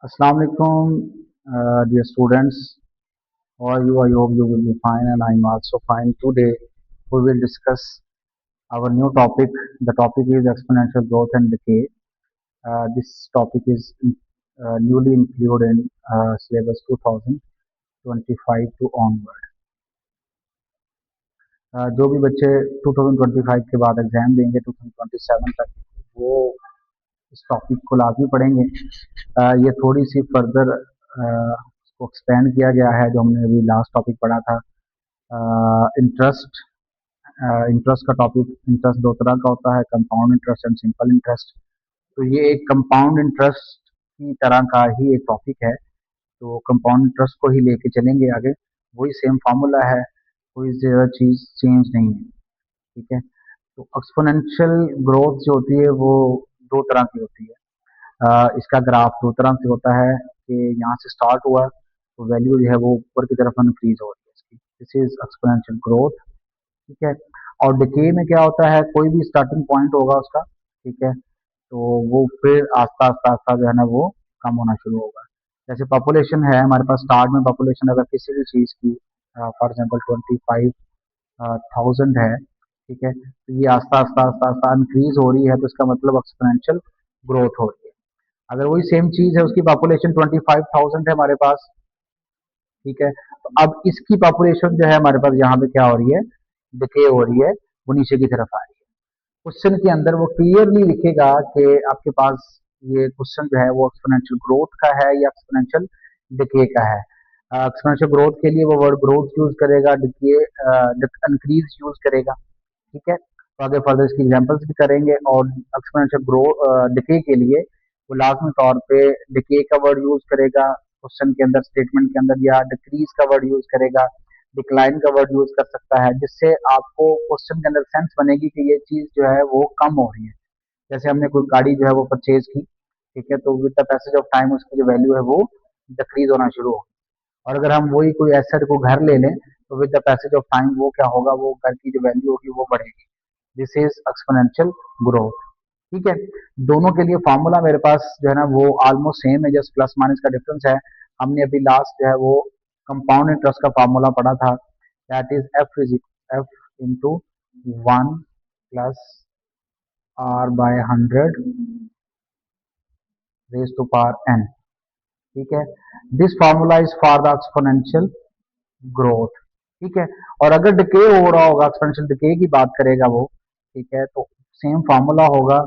Assalamu alaikum, dear students. How are you? I hope you will be fine, and I'm also fine. Today, we will discuss our new topic. The topic is exponential growth and decay. This topic is newly included in syllabus 2025 to onward. जो भी बच्चे 2025 के बाद exam देंगे 2027 तक, वो इस topic को लाजमी पढ़ेंगे। ये थोड़ी सी फर्दर इसको एक्सपेंड किया गया है, जो हमने अभी लास्ट टॉपिक पढ़ा था। इंटरेस्ट इंटरेस्ट का टॉपिक, इंटरेस्ट दो तरह का होता है, compound interest and simple interest. तो ये एक कंपाउंड इंटरेस्ट की तरह का ही एक टॉपिक है। तो कंपाउंड इंटरेस्ट को ही लेके चलेंगे आगे। वही सेम फार्मूला है, कोई ज़्यादा चीज़ चेंज नहीं है। ठीक है। तो एक्सपोनेंशियल ग्रोथ जो होती है वो दो तरह की होती है। इसका ग्राफ दो तरह से होता है कि यहाँ से स्टार्ट हुआ तो वैल्यू जो है वो ऊपर की तरफ इंक्रीज हो रही है इसकी। This is exponential growth. ठीक है। और डिके में क्या होता है, कोई भी स्टार्टिंग पॉइंट होगा उसका, ठीक है, तो वो फिर आस्ता आस्ता आस्ता जो है ना वो कम होना शुरू होगा। जैसे पॉपुलेशन है हमारे पास, स्टार्ट में पॉपुलेशन अगर किसी भी चीज़ की फॉर एग्जाम्पल 25,000 है, ठीक है, तो ये आस्ता आस्ता आस्ता आस्ता इंक्रीज हो रही है, तो इसका मतलब एक्सपोनेंशियल ग्रोथ हो रही है। अगर वही सेम चीज है, उसकी पॉपुलेशन 25,000 है हमारे पास, ठीक है, तो अब इसकी पॉपुलेशन जो है हमारे पास यहाँ पे क्या हो रही है, डिके हो रही है, वो नीचे की तरफ आ रही है। क्वेश्चन के अंदर वो क्लियरली लिखेगा कि आपके पास ये क्वेश्चन जो है वो एक्सपोनेंशियल ग्रोथ का है या एक्सपोनेंशियल डिके का है। एक्सपोनेंशियल ग्रोथ के लिए वो वर्ड ग्रोथ यूज करेगा, डिके इंक्रीज यूज करेगा। ठीक है, तो आगे फर्दर इसकी एग्जांपल्स भी करेंगे। और एक्सपोनेंशियल ग्रो डिके के लिए वो लाजमी तौर पे डिके का वर्ड यूज करेगा क्वेश्चन के अंदर, स्टेटमेंट के अंदर, या डिक्रीज का वर्ड यूज करेगा, डिक्लाइन का वर्ड यूज कर सकता है, जिससे आपको क्वेश्चन के अंदर सेंस बनेगी कि ये चीज जो है वो कम हो रही है। जैसे हमने कोई गाड़ी जो है वो परचेज की, ठीक है, तो with the passage of time उसकी जो वैल्यू है वो डिक्रीज होना शुरू हो। और अगर हम वही कोई एसेट को घर ले लें, तो with the passage of time वो क्या होगा, वो घर की जो वैल्यू होगी वो बढ़ेगी। This is exponential growth. ठीक है। दोनों के लिए फार्मूला मेरे पास जो है ना वो ऑलमोस्ट सेम है, जस्ट प्लस माइनस का डिफरेंस है। हमने अभी लास्ट जो है वो कंपाउंड इंटरेस्ट का फार्मूला पढ़ा था, that is F into 1 plus R by 100 raise to power N. ठीक है। This formula is for the exponential growth. ठीक है। और अगर डिके हो रहा होगा, एक्सपोनेंशियल डिके की बात करेगा वो, ठीक है, तो सेम फार्मूला होगा।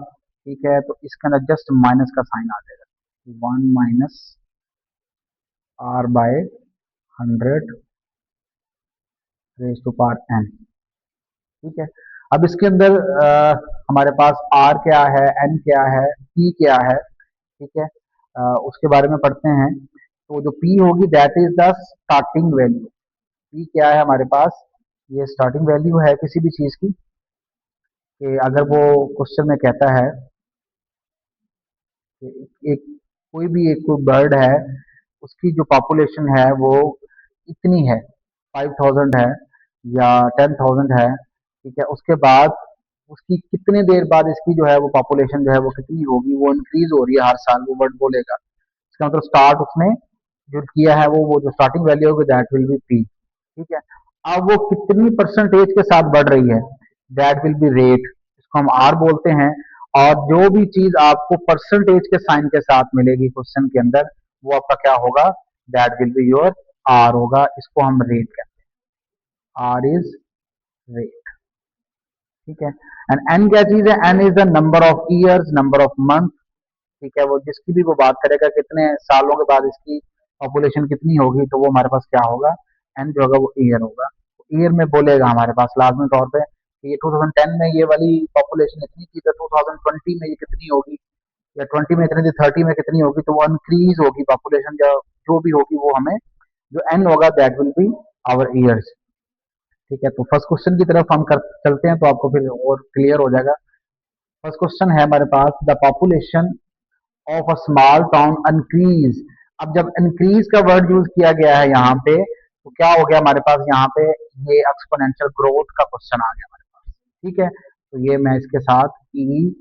ठीक है, तो इसके अंदर जस्ट माइनस का साइन आ जाएगा, 1 minus R by 100 raise to power N. ठीक है। अब इसके अंदर हमारे पास आर क्या है, एन क्या है, पी क्या है। ठीक है। उसके बारे में पढ़ते हैं। तो जो पी होगी that is the starting value. P क्या है हमारे पास, ये स्टार्टिंग वैल्यू है किसी भी चीज की। कि अगर वो क्वेश्चन में कहता है कि एक कोई भी एक कोई बर्ड है, उसकी जो पॉपुलेशन है वो इतनी है, 5,000 है या 10,000 है, ठीक है, उसके बाद उसकी कितने देर बाद इसकी जो है वो पॉपुलेशन जो है वो कितनी होगी, वो इंक्रीज हो रही है हर साल, वो बर्ड बोलेगा। इसका मतलब स्टार्ट उसने जो किया है वो जो स्टार्टिंग वैल्यू होगी दैट विल बी पी। ठीक है। अब वो कितनी परसेंटेज के साथ बढ़ रही है, दैट विल बी रेट, इसको हम आर बोलते हैं। और जो भी चीज आपको परसेंटेज के साइन के साथ मिलेगी क्वेश्चन के अंदर, वो आपका क्या होगा, that will be your R होगा। इसको हम रेट कहते हैं, आर इज रेट। ठीक है। एंड एन क्या चीज है, N is the number of years, number of month. ठीक है, वो जिसकी भी वो बात करेगा कितने सालों के बाद इसकी पॉपुलेशन कितनी होगी, तो वो हमारे पास क्या होगा, एन जो होगा वो ईयर होगा। ईयर में बोलेगा हमारे पास लाजमी तौर पे कि ये 2010 में ये वाली पॉपुलेशन इतनी थी, तो 2020 में ये कितनी होगी, या 20 में इतनी थी, 30 में कितनी होगी, तो वो इंक्रीज होगी पॉपुलेशन, जो भी होगी वो हमें, जो एन होगा that will be our years. ठीक है। तो फर्स्ट क्वेश्चन की तरफ हम चलते हैं, तो आपको फिर और क्लियर हो जाएगा। फर्स्ट क्वेश्चन है हमारे पास, the population of a small town increase. अब जब इंक्रीज का वर्ड यूज किया गया है यहाँ पे, तो क्या हो गया हमारे पास यहाँ पे, ये एक्सपोनेंशियल ग्रोथ का क्वेश्चन आ गया हमारे पास। ठीक है, तो ये मैं इसके साथ ई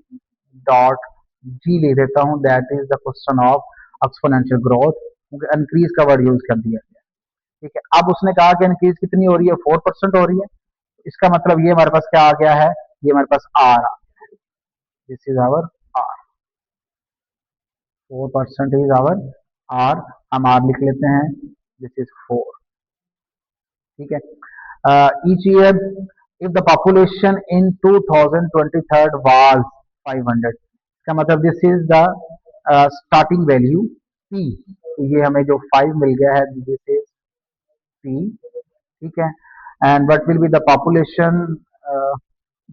डॉट जी लिख देता हूँ, that is the question of exponential growth, क्योंकि इंक्रीज का वर्ड यूज कर दिया गया। ठीक है, अब उसने कहा कि इंक्रीज कितनी हो रही है, 4% हो रही है। इसका मतलब ये हमारे पास क्या आ गया है, ये हमारे पास आर आ, this is our R, 4% is our R, हम आर लिख लेते हैं, दिस इज 4। ठीक है, each year if the population in 2023 was 500, इसका मतलब this is the starting value P, तो ये हमें जो 5 मिल गया है, दिस इज पी। ठीक है, and what will be the population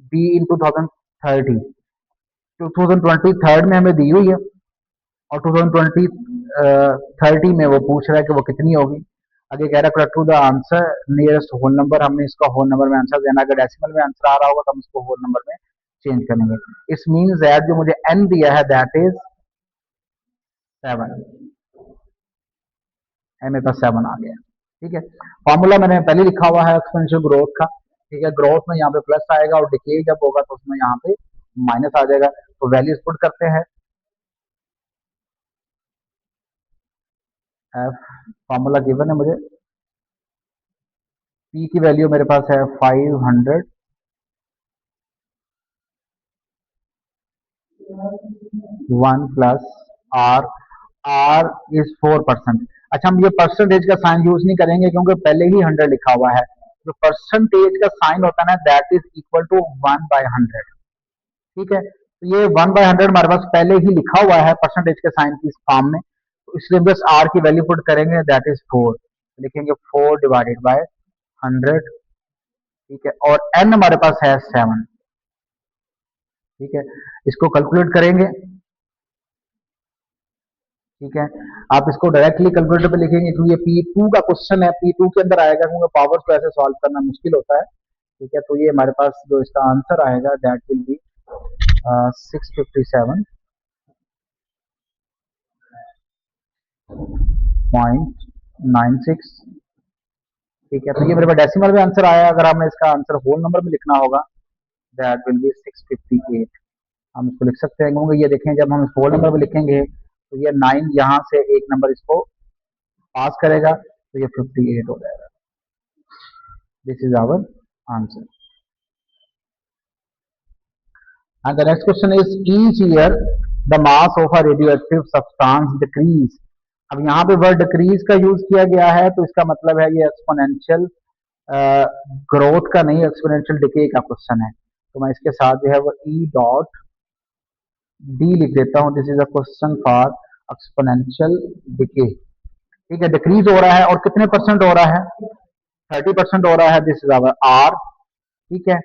be in 2030, 2023 में हमें दी हुई है, और 2030 में वो पूछ रहा है कि वो कितनी होगी। आगे कह रहा है correct to the answer nearest whole number, हमने इसका होल नंबर में आंसर देना, अगर डेसिमल में आंसर आ रहा होगा तो हम इसको होल नंबर में चेंज करेंगे। इस मीन्स दैट जो मुझे एन दिया है दैट इज 7, है मेरे पास 7 आ गया। ठीक है, फॉर्मूला मैंने पहले लिखा हुआ है एक्सपोनेंशियल ग्रोथ का। ठीक है, ग्रोथ में यहाँ पे प्लस आएगा और डिके जब होगा तो उसमें यहाँ पे माइनस आ जाएगा। तो वैल्यूज पुट करते हैं, एफ फॉर्मूला गिवन है मुझे, पी की वैल्यू मेरे पास है 500, 1 प्लस आर, आर इज 4%। अच्छा, हम ये परसेंटेज का साइन यूज नहीं करेंगे क्योंकि पहले ही 100 लिखा हुआ है। जो परसेंटेज का साइन होता है ना, दैट इज इक्वल टू 1/100। ठीक है, तो ये 1/100 हमारे पास पहले ही लिखा हुआ है परसेंटेज के साइन की फॉर्म में, तो इसलिए बस आर की वैल्यू पुट करेंगे, दैट इज 4, लिखेंगे 4/100। ठीक है, और एन हमारे पास है 7। ठीक है, इसको कैलकुलेट करेंगे। ठीक है, आप इसको डायरेक्टली कैलकुलेटर पे लिखेंगे क्योंकि ये P2 का क्वेश्चन है, P2 के अंदर आएगा, क्योंकि पावर्स को ऐसे सॉल्व करना मुश्किल होता है। ठीक है, तो ये हमारे पास जो इसका आंसर आएगा दैट विल बी 657.96। ठीक है, तो ये मेरे पास डेसिमल में आंसर आया। अगर हमें इसका आंसर होल नंबर में लिखना होगा दैट विल बी 658, हम इसको लिख सकते हैं, क्योंकि ये देखें जब हम इसको होल नंबर में लिखेंगे तो ये 9 यहाँ से एक नंबर इसको पास करेगा, तो ये 58 हो जाएगा। This is our answer. And the next question is each year the mass of a radioactive substance decrease। अब यहाँ पे वर्ड डिक्रीज का यूज किया गया है, तो इसका मतलब है ये एक्सपोनेंशियल ग्रोथ का नहीं, एक्सपोनेंशियल डिके का क्वेश्चन है। तो मैं इसके साथ जो है वो ई डॉट डी लिख देता हूँ, this is a question for exponential decay. ठीक है, डिक्रीज हो रहा है और कितने परसेंट हो रहा है, 30% हो रहा है, दिस इज आवर आर। ठीक है,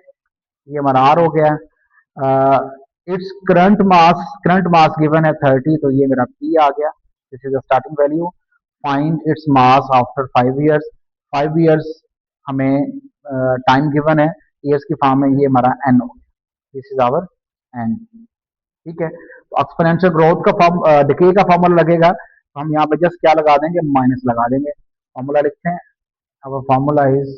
ये हमारा आर हो गया। इट्स करंट मास गिवन है 30, तो ये मेरा पी आ गया, this is the starting value. Find its mass after 5 years, 5 years हमें टाइम गिवन है, ईयर्स की फॉर्म में, ये हमारा एन हो गया, दिस इज आवर एन। ठीक है, तो एक्सपोनेंशियल ग्रोथ का फॉर्म, डिके का फॉर्मूला लगेगा, तो हम यहाँ पे जस्ट क्या लगा देंगे, माइनस लगा देंगे। फॉर्मूला लिखते हैं, अब formula is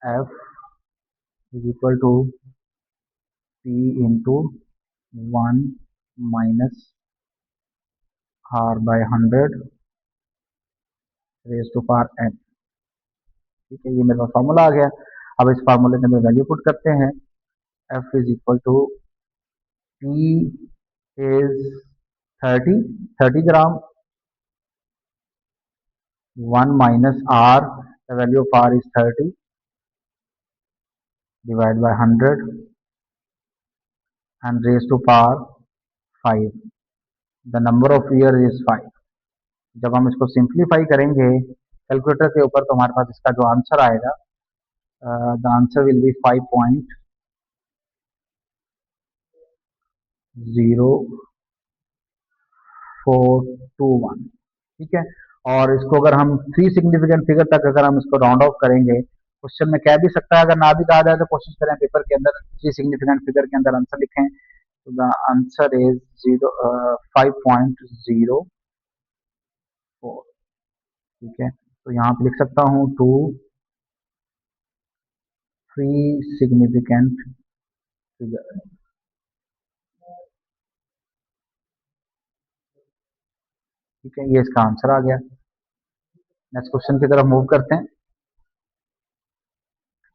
F is equal to P into 1 minus R by 100 raise to power N. ठीक है, ये मेरे पास फार्मूला आ गया। अब इस फार्मूले में वैल्यू पुट करते हैं, F is equal to P is 30 gram, 1 minus R, the value of R is 30 divide by 100 and raise to power 5, the number of year is 5। जब हम इसको सिंप्लीफाई करेंगे कैलकुलेटर के ऊपर, तो हमारे पास इसका जो आंसर आएगा, द आंसर विल बी 5.0421। ठीक है, और इसको अगर हम 3 सिग्निफिकेंट फिगर तक अगर हम इसको राउंड ऑफ करेंगे, क्वेश्चन में कह भी सकता है, अगर ना भी कहा जाए तो कोशिश करें पेपर के अंदर 3 सिग्निफिकेंट फिगर के अंदर आंसर लिखें। तो द आंसर इज 5.04। ठीक है, तो यहाँ पे लिख सकता हूँ 2 3 सिग्निफिकेंट फिगर। ठीक है, ये इसका आंसर आ गया। नेक्स्ट क्वेश्चन की तरफ मूव करते हैं।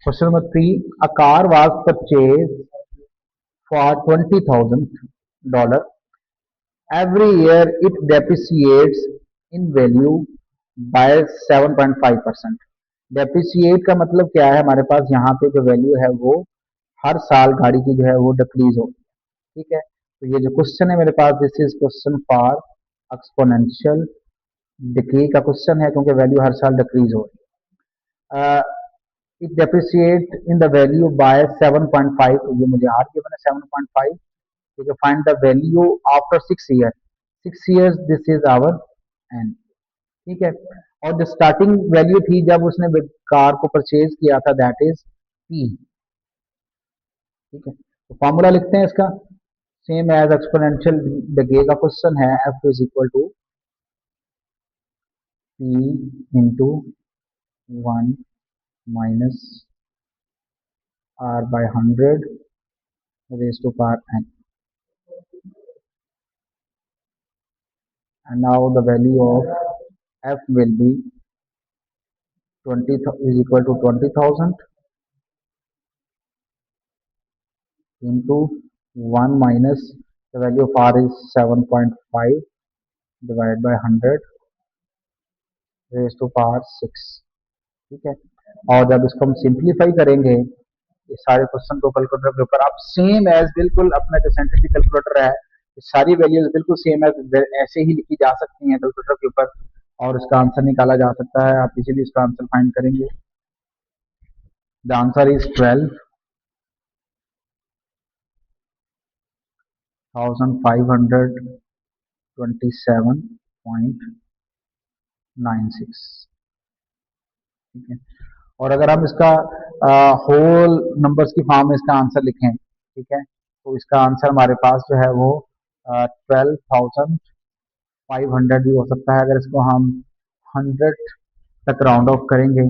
Question number 3, a car was purchase for $20,000. Every year it depreciates in value by 7.5%. Depreciate का मतलब क्या है, हमारे पास यहाँ पे जो वैल्यू है वो हर साल गाड़ी की जो है वो डिक्रीज होगी। ठीक है, तो ये जो क्वेश्चन है मेरे पास, this is question for exponential decree का क्वेश्चन है, क्योंकि वैल्यू हर साल डिक्रीज हो रही है। It depreciate in the value by 7.5, तो ये मुझे आर गिवन है 7.5। ठीक है, find the value after 6 year. 6 years, this is our N. ठीक है, और जो स्टार्टिंग वैल्यू थी जब उसने कार को परचेज किया था, दैट इज पी। ठीक है, तो फॉर्मूला लिखते हैं इसका, सेम एज एक्सपोनेंशियल डिके का क्वेश्चन है, F is equal to P into 1 - R by 100 raised to power n. And now the value of f will be 20 is equal to 20,000 into 1 minus the value of r is 7.5 divided by 100 raised to power 6। ठीक है, और जब इसको हम simplify करेंगे ये सारे question को कैलकुलेटर के ऊपर, आप सेम एज बिल्कुल अपना जो साइंटिफिक कैलकुलेटर है, ये सारी वैल्यूज बिल्कुल सेम एज ऐसे ही लिखी जा सकती हैं कैलकुलेटर के ऊपर, और इसका आंसर निकाला जा सकता है। आप इजीली इसका आंसर फाइंड करेंगे। The answer is 12,527.96। ठीक है, और अगर हम इसका होल नंबर्स की फॉर्म में इसका आंसर लिखें, ठीक है, तो इसका आंसर हमारे पास जो है वो 12,500 भी हो सकता है। अगर इसको हम 100 तक राउंड ऑफ करेंगे,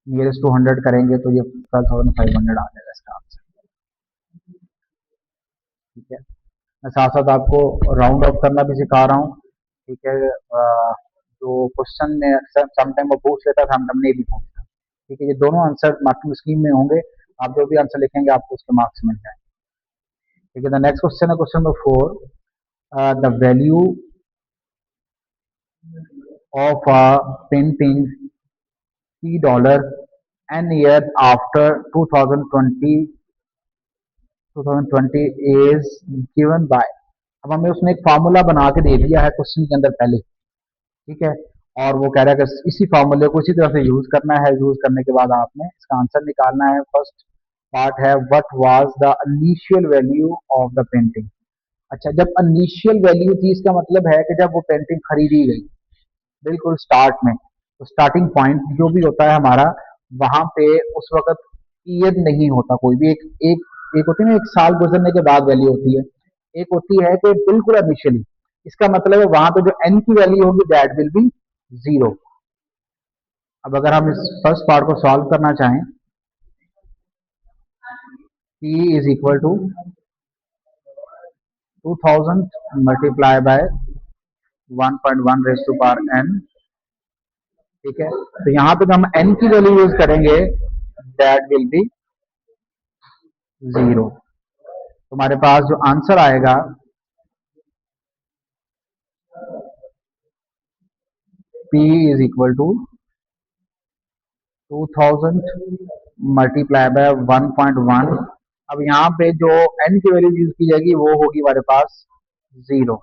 नियरेस्ट टू 100 करेंगे, तो ये 12,500 आ जाएगा इसका आंसर। ठीक है, मैं साथ साथ आपको राउंड ऑफ करना भी सिखा रहा हूँ। ठीक है, जो क्वेश्चन में समटाइम वो पूछ लेता था, हमने नहीं भी पूछता। ठीक है, ये दोनों आंसर मार्किंग स्कीम में होंगे, आप जो भी आंसर लिखेंगे आपको उसके मार्क्स मिल जाएंगे। ठीक है, द नेक्स्ट क्वेश्चन है question number 4, the value of a painting $3 n years after 2020 is given by। अब हमें उसने एक फार्मूला बना के दे दिया है क्वेश्चन के अंदर पहले। ठीक है, और वो कह रहा है कि इसी फार्मूले को इसी तरह से यूज करना है। यूज करने के बाद आपने इसका आंसर निकालना है। फर्स्ट पार्ट है, what was the initial value of the painting. अच्छा, जब इनिशियल वैल्यू थी, इसका मतलब है कि जब वो पेंटिंग खरीदी गई बिल्कुल स्टार्ट में, तो स्टार्टिंग पॉइंट जो भी होता है हमारा, वहां पे उस वक्त ईयत नहीं होता कोई भी। एक होती है ना, एक साल गुजरने के बाद वैल्यू होती है, एक होती है कि बिल्कुल इनिशियली। इसका मतलब है वहां पे जो एन की वैल्यू होगी दैट विल बी 0। अब अगर हम इस फर्स्ट पार्ट को सॉल्व करना चाहें, P is equal to 2000 multiply by 1.1 raise to power n। ठीक है, तो यहाँ पे हम n की वैल्यू यूज करेंगे, दैट विल बी 0। तो हमारे पास जो आंसर आएगा, P is equal to 2000 multiply by 1.1। अब यहाँ पे जो n की वैल्यू यूज की जाएगी वो होगी हमारे पास 0।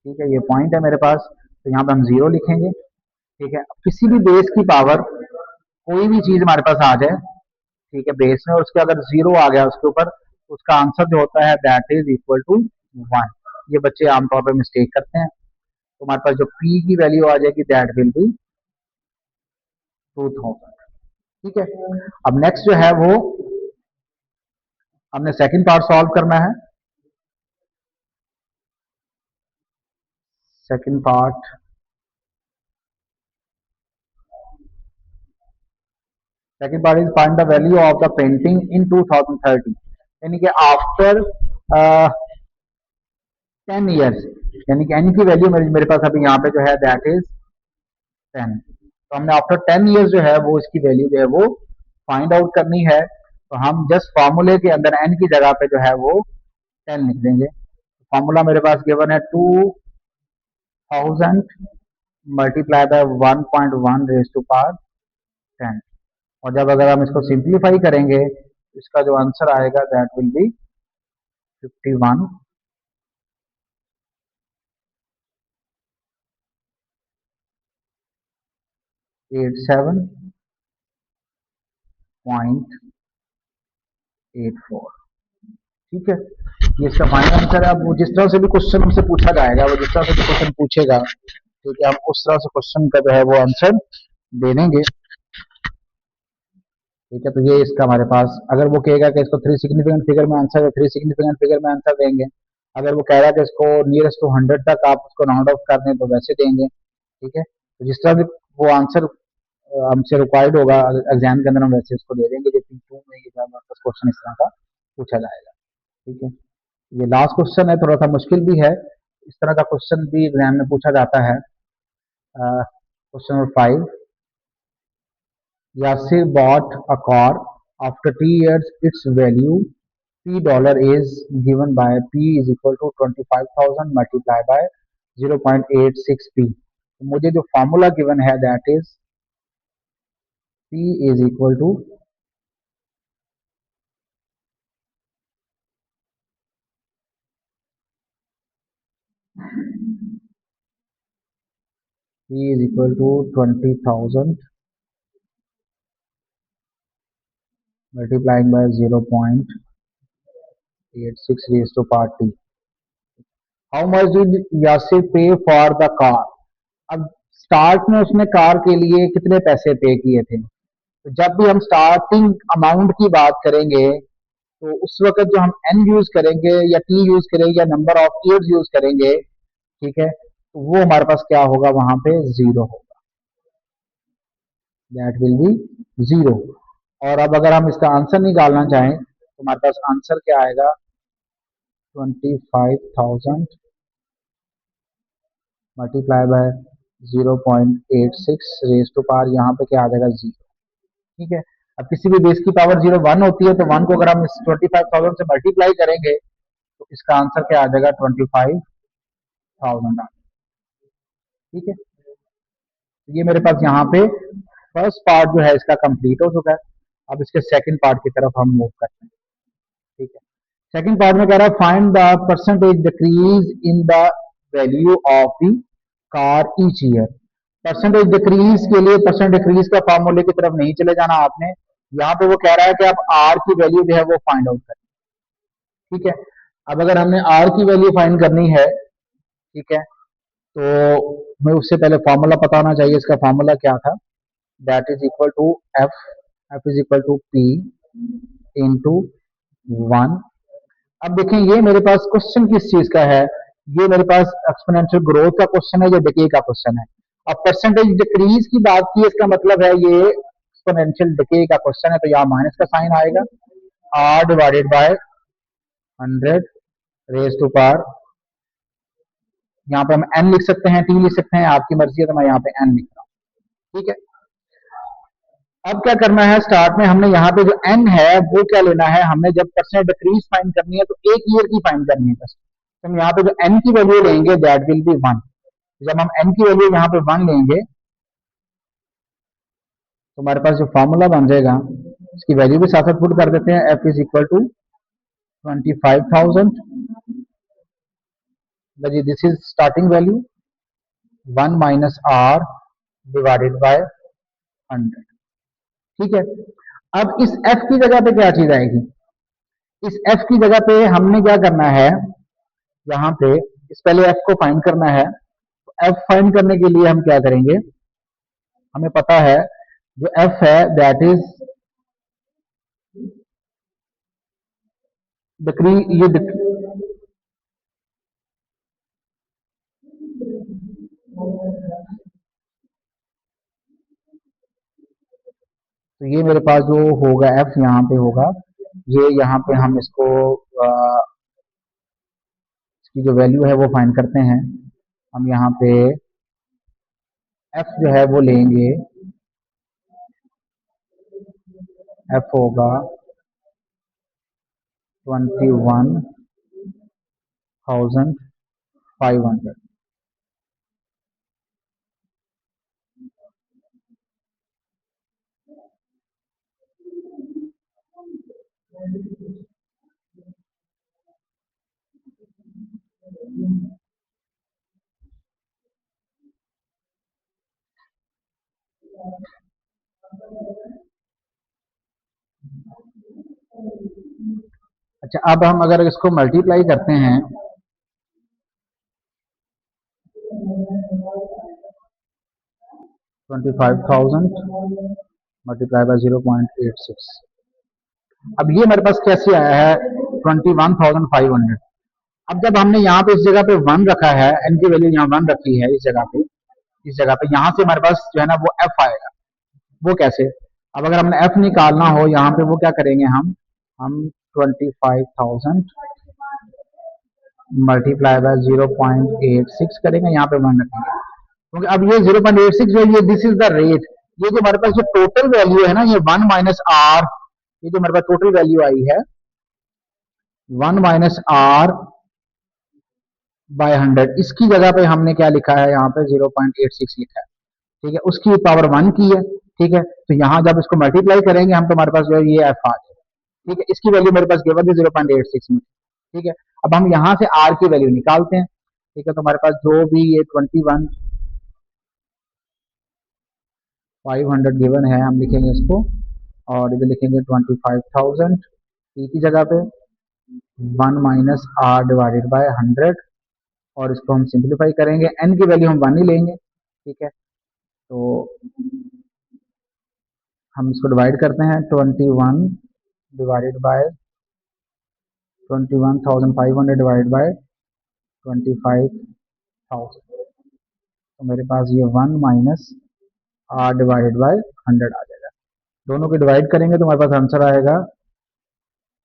ठीक है, ये पॉइंट है मेरे पास, तो यहाँ पे हम 0 लिखेंगे। ठीक है, किसी भी बेस की पावर, कोई भी चीज हमारे पास आ जाए, ठीक है, बेस में, और उसके अगर 0 आ गया उसके ऊपर, तो उसका आंसर जो होता है दैट इज इक्वल टू 1। ये बच्चे आमतौर पर मिस्टेक करते हैं। तो हमारे पास जो P की वैल्यू आ जाएगी दैट विल बी 2000। ठीक है, अब नेक्स्ट जो है वो हमने सेकंड पार्ट सॉल्व करना है। Second part, is find the value of the painting in 2030, यानी कि आफ्टर 10 ईयर्स। यानी कि एन की वैल्यू मेरे पास अभी यहाँ पे जो है दैट इज 10। तो हमने आफ्टर 10 ईयर्स जो है वो इसकी वैल्यू जो है वो फाइंड आउट करनी है। तो हम जस्ट फार्मूले के अंदर एन की जगह पे जो है वो 10 लिख देंगे। फार्मूला मेरे पास गिवन है 2000 multiply by 1.1 raise to power 10। और जब अगर हम इसको सिंप्लीफाई करेंगे तो इसका जो आंसर आएगा दैट विल बी 5187.84। ठीक है, ये इसका फाइनल आंसर है। अब वो जिस तरह से भी क्वेश्चन हमसे पूछा जाएगा, वो जिस तरह से भी क्वेश्चन पूछेगा, ठीक है, हम उस तरह से क्वेश्चन का जो है वो आंसर दे देंगे। ठीक है, तो ये इसका हमारे पास, अगर वो कहेगा कि इसको थ्री सिग्निफिकेंट फिगर में आंसर है, थ्री सिग्निफिकेंट फिगर में आंसर देंगे। अगर वो कह रहा है कि इसको नियरेस्ट टू 100 तक आप उसको राउंड ऑफ कर दें तो वैसे देंगे। ठीक है, तो जिस तरह भी वो आंसर हमसे रिक्वायर्ड होगा एग्जाम के अंदर, हम वैसे उसको दे देंगे। जो P2 में ये क्वेश्चन इस तरह का पूछा जाएगा। ठीक है, ये लास्ट क्वेश्चन है, थोड़ा सा मुश्किल भी है। इस तरह का क्वेश्चन भी एग्जाम में पूछा जाता है। Question number 5, Yasir bought a car. After 3 years, its value $P is given by P is equal to 25,000 multiplied by 0.86 P. तो मुझे जो फार्मूला गिवन है that is P is equal to P is equal to 20,000 multiplying by 0.86 raised to power T. How much did Yasir pay for the car? अब start में उसने car के लिए कितने पैसे पे किए थे? तो जब भी हम स्टार्टिंग अमाउंट की बात करेंगे तो उस वक्त जो हम एन यूज करेंगे या टी यूज करेंगे या नंबर ऑफ ईयर्स यूज करेंगे, ठीक है, तो वो हमारे पास क्या होगा, वहां पे जीरो होगा, दैट विल बी जीरो। और अब अगर हम इसका आंसर निकालना चाहें तो हमारे पास आंसर क्या आएगा, 25,000 multiply by 0.86 raise to power, यहाँ पे क्या आ जाएगा, जीरो। ठीक है, अब किसी भी बेस की पावर जीरो वन होती है, तो वन को अगर हम इस 25,000 से मल्टीप्लाई करेंगे तो इसका आंसर क्या आ जाएगा, 25,000 आ। ठीक है, तो ये मेरे पास यहाँ पे फर्स्ट पार्ट जो है इसका कंप्लीट हो चुका है। अब इसके सेकंड पार्ट की तरफ हम मूव करते हैं। ठीक है, सेकंड पार्ट में कह रहा है find the percentage decrease in the value of the car each year. Percentage decrease के लिए परसेंट डिक्रीज का फार्मूले की तरफ नहीं चले जाना आपने। यहाँ पे वो कह रहा है कि आप आर की वैल्यू जो है वो फाइंड आउट करें। ठीक है, अब अगर हमने आर की वैल्यू फाइंड करनी है, ठीक है, तो हमें उससे पहले फार्मूला पता होना चाहिए। इसका फार्मूला क्या था, that is equal to F, F is equal to P into one. अब देखें ये मेरे पास क्वेश्चन किस चीज का है, ये मेरे पास एक्सपोनेंशियल ग्रोथ का क्वेश्चन है या डिके का क्वेश्चन है। अब परसेंटेज डिक्रीज की बात की, इसका मतलब है ये एक्सपोनेंशियल डिके का क्वेश्चन है, तो यहाँ माइनस का साइन आएगा, R divided by 100 raise to power, यहाँ पे हम एन लिख सकते हैं, टी लिख सकते हैं, आपकी मर्जी है, तो मैं यहाँ पे एन लिख रहा हूँ। ठीक है, अब क्या करना है, स्टार्ट में हमने यहाँ पे जो एन है वो क्या लेना है, हमने जब परसेंट डिक्रीज फाइंड करनी है तो एक ईयर की फाइंड करनी है बस। तो हम यहाँ पे जो एन की वैल्यू लेंगे दैट विल बी वन। जब हम एन की वैल्यू यहाँ पे वन लेंगे तो हमारे पास जो फॉर्मूला बन जाएगा, इसकी वैल्यू भी साथ साथ पुट कर देते हैं, F is equal to 25,000, this is starting value, one minus R divided by 100। ठीक है, अब इस एफ की जगह पे क्या चीज आएगी, इस एफ की जगह पे हमने क्या करना है, यहाँ पे इस पहले एफ को फाइंड करना है। तो एफ फाइंड करने के लिए हम क्या करेंगे, हमें पता है जो एफ है दैट इज डिक्री, ये तो ये मेरे पास जो होगा एफ यहाँ पे होगा, ये यहाँ पे हम इसको की जो वैल्यू है वो फाइंड करते हैं। हम यहाँ पे एफ जो है वो लेंगे, एफ होगा 21,500। अच्छा, अब हम अगर इसको मल्टीप्लाई करते हैं 25,000 मल्टीप्लाई बाय 0.86। अब ये मेरे पास कैसे आया है 21,500। अब जब हमने यहाँ पे इस जगह पे वन रखा है, एन की वैल्यू यहाँ वन रखी है इस जगह पे यहाँ से हमारे पास जो है ना वो एफ आएगा। वो कैसे? अब अगर हमने एफ निकालना हो यहाँ पे, वो क्या करेंगे हम 25,000 मल्टीप्लाई बाय 0.86 करेंगे, यहाँ पे वन रखेंगे, क्योंकि अब ये 0.86 जो ये दिस इज द रेट। ये जो हमारे पास जो टोटल वैल्यू है ना, ये 1 माइनस आर, ये जो हमारे पास टोटल वैल्यू आई है 1 माइनस आर बाय 100, इसकी जगह पे हमने क्या लिखा है यहाँ पे 0.86 लिखा है। ठीक है, उसकी पावर 1 की है। ठीक है, तो यहाँ जब इसको मल्टीप्लाई करेंगे हम, तो हमारे पास जो है ये एफ आ जाएगा। ठीक है, इसकी वैल्यू मेरे पास गिवन है 0.86 में। ठीक है, अब हम यहाँ से आर की वैल्यू निकालते हैं। ठीक है, तो हमारे पास जो भी ये 21,500 गिवन है, हम लिखेंगे इसको, और इधर लिखेंगे 25,000 ई की जगह पे 1 माइनस आर डिवाइडेड बाय 100, और इसको हम सिंप्लीफाई करेंगे, एन की वैल्यू हम 1 ही लेंगे। ठीक है, तो हम इसको डिवाइड करते हैं 21 डिवाइडेड बाय 21,500 डिवाइड बाय 25,000, तो मेरे पास ये 1 माइनस आर डिवाइडेड बाय 100 आ जाएगा। दोनों को डिवाइड करेंगे तो हमारे पास आंसर आएगा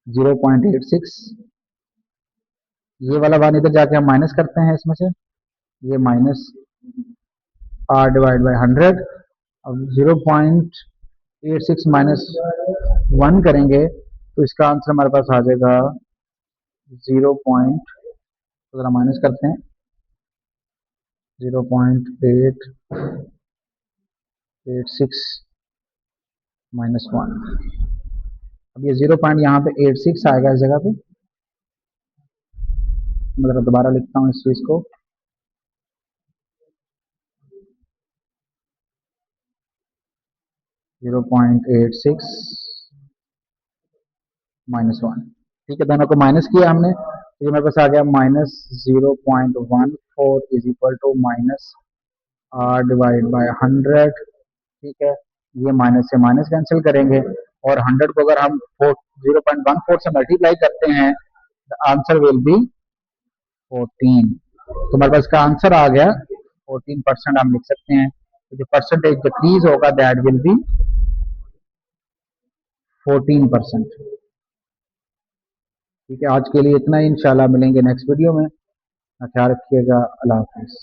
0.86। ये वाला वन इधर जाके हम माइनस करते हैं इसमें से, ये माइनस आर डिवाइड बाय 100। अब 0.86 माइनस 1 करेंगे तो इसका आंसर हमारे पास आ जाएगा 0. तो जरा माइनस करते हैं 0.886 माइनस 1। अब ये 0 पॉइंट यहाँ पे 86 आएगा इस जगह पे। मतलब दोबारा लिखता हूँ इस चीज को, 0.86 माइनस 1। ठीक है, दोनों को माइनस किया हमने, तो ये मेरे पास आ गया minus 0.14 is equal to minus R divide by 100। ठीक है, ये माइनस से माइनस कैंसिल करेंगे, और 100 को अगर हम 0.14 से मल्टीप्लाई करते हैं, द आंसर विल बी 14। तो हमारे पास इसका आंसर आ गया 14%। हम लिख सकते हैं, तो जो परसेंटेज डिक्रीज होगा दैट विल बी 14%। ठीक है, आज के लिए इतना ही, इंशाल्लाह मिलेंगे नेक्स्ट वीडियो में। ख्याल रखिएगा, अल्लाह हाफिज।